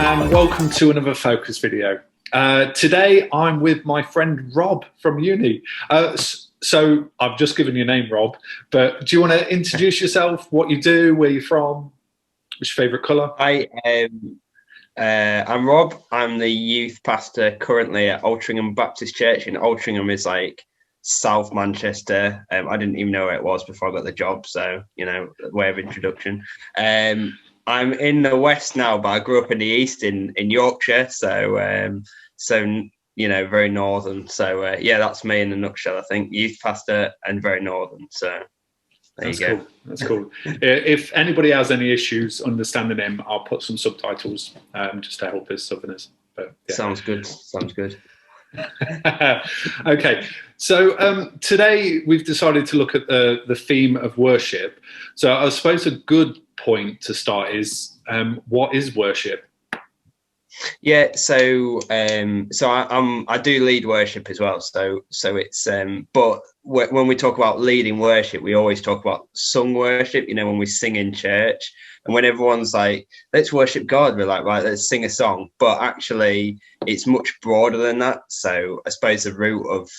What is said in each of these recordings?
and welcome to another Focus video. Today I'm with my friend Rob from uni. So I've just given your name, Rob, but do you want to introduce yourself, what you do, where you're from, what's your favourite colour? I'm Rob. I'm the youth pastor currently at Altrincham Baptist Church, and Altrincham is like South Manchester. I didn't even know where it was before I got the job, so way of introduction. I'm in the west now, but I grew up in the east in Yorkshire, so very northern. So that's me in a nutshell. I think youth pastor and very northern. So there you go. Cool. That's cool. If anybody has any issues understanding him, I'll put some subtitles just to help us Southerners. But yeah. Sounds good. Okay, so today we've decided to look at the theme of worship. So I suppose a good point to start is what is worship? Yeah, so I do lead worship as well. So it's but when we talk about leading worship, we always talk about sung worship. When we sing in church, and when everyone's like, "Let's worship God," we're like, "Right, let's sing a song." But actually, it's much broader than that. So I suppose the root of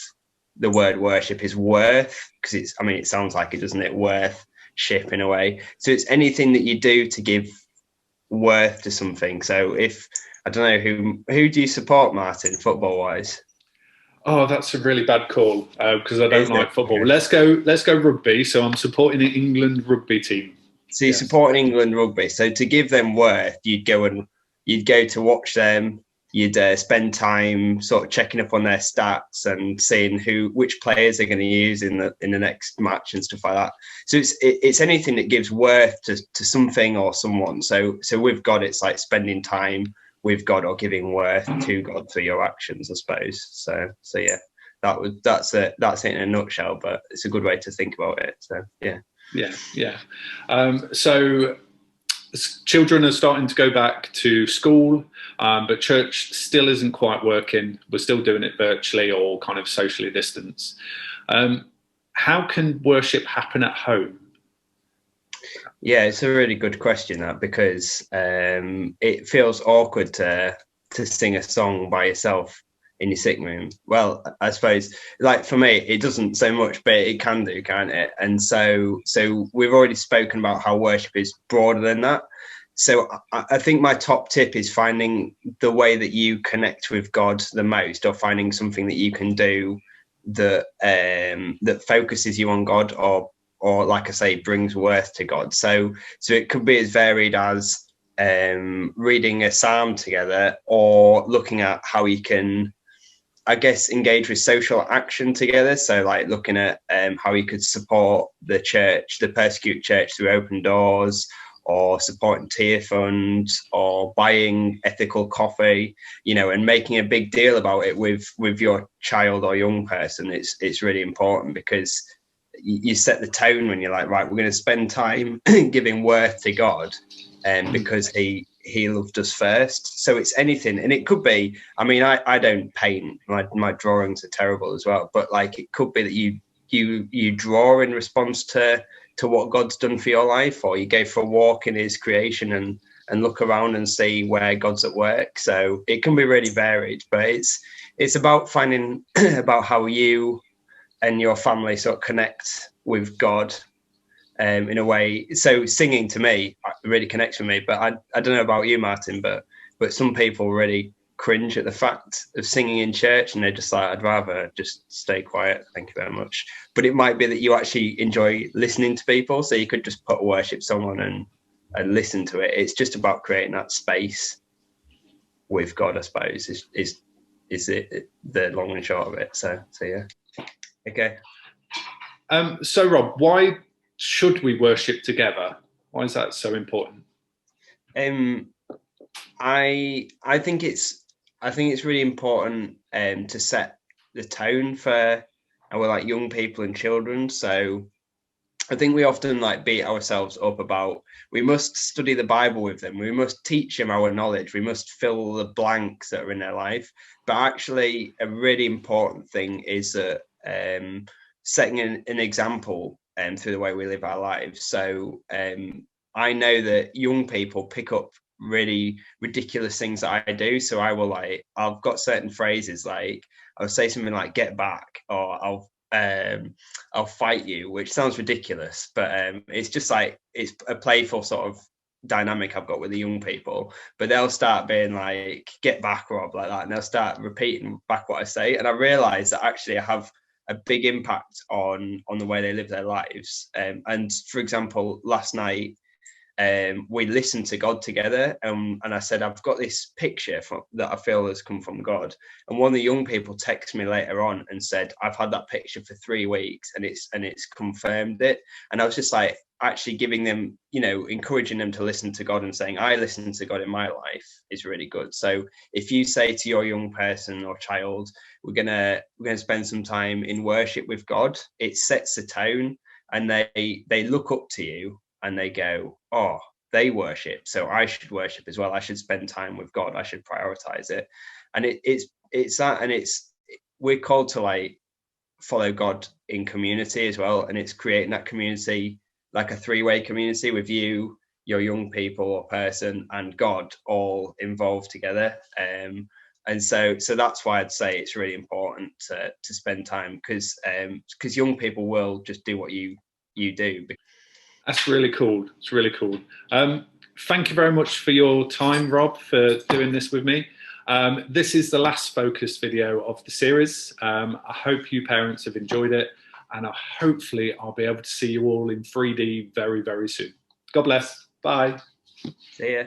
the word worship is worth, because it sounds like it, doesn't it? Worth-ship in a way. So it's anything that you do to give worth to something. So if I don't know who do you support, Martin, football wise? Oh, that's a really bad call because I don't like football. Let's go rugby. So I'm supporting the England rugby team. So you're supporting England rugby. So to give them worth, you'd go to watch them. You'd spend time sort of checking up on their stats and seeing which players they're going to use in the next match and stuff like that. So it's anything that gives worth to something or someone. So with God, it's like spending time with God or giving worth to God for your actions, I suppose. So yeah, that's it in a nutshell. But it's a good way to think about it. So yeah. So children are starting to go back to school, but church still isn't quite working. We're still doing it virtually or kind of socially distanced. How can worship happen at home? Yeah, it's a really good question, that, because it feels awkward to sing a song by yourself in your sitting room. Well, I suppose, like for me, it doesn't so much, but it can do, can't it? And so we've already spoken about how worship is broader than that. So I think my top tip is finding the way that you connect with God the most, or finding something that you can do that focuses you on God, or like I say, brings worth to God. So it could be as varied as reading a psalm together, or looking at how you can, I guess, engage with social action together. So like looking at how you could support the church, the persecuted church, through Open Doors, or supporting Tier Fund, or buying ethical coffee, and making a big deal about it with your child or young person. It's really important, because you set the tone when you're like, right, we're going to spend time giving worth to God, because he loved us first. So it's anything, and it could be, I don't paint, my drawings are terrible as well, but like it could be that you draw in response to what God's done for your life, or you go for a walk in his creation and look around and see where God's at work. So it can be really varied, but it's about finding about how you and your family sort of connect with God in a way. So singing to me really connects with me, but I don't know about you, Martin, but some people really cringe at the fact of singing in church, and they're just like, I'd rather just stay quiet, thank you very much. But it might be that you actually enjoy listening to people, so you could just put a worship song on and listen to it. It's just about creating that space with God, I suppose, is it the long and short of it. So yeah. Okay. So Rob, why should we worship together? Why is that so important? I think it's really important to set the tone for our young people and children. So I think we often beat ourselves up about, we must study the Bible with them, we must teach them our knowledge, we must fill the blanks that are in their life. But actually, a really important thing is that setting an example through the way we live our lives. So I know that young people pick up really ridiculous things that I do. So I will I've got certain phrases, like I'll say something like "get back" or I'll fight you, which sounds ridiculous, but it's just like, it's a playful sort of dynamic I've got with the young people. But they'll start being like, "Get back, Rob," like that, and they'll start repeating back what I say, and I realize that actually I have a big impact on the way they live their lives. And for example, last night we listened to God together, and I said, "I've got this picture that I feel has come from God." And one of the young people texted me later on and said, "I've had that picture for 3 weeks, and it's confirmed it." And I was just like, actually giving them, encouraging them to listen to God and saying, "I listen to God in my life," is really good. So if you say to your young person or child, we're gonna spend some time in worship with God, it sets the tone, and they look up to you and they go, "Oh, they worship, so I should worship as well. I should spend time with God. I should prioritize it." And it's that, and we're called to follow God in community as well, and it's creating that community, like a three-way community with you, your young people or person, and God all involved together. And so that's why I'd say it's really important to spend time, because young people will just do what you do. That's really cool. It's really cool. Thank you very much for your time, Rob, for doing this with me. This is the last focus video of the series. I hope you parents have enjoyed it, and hopefully I'll be able to see you all in 3D very, very soon. God bless. Bye. See ya.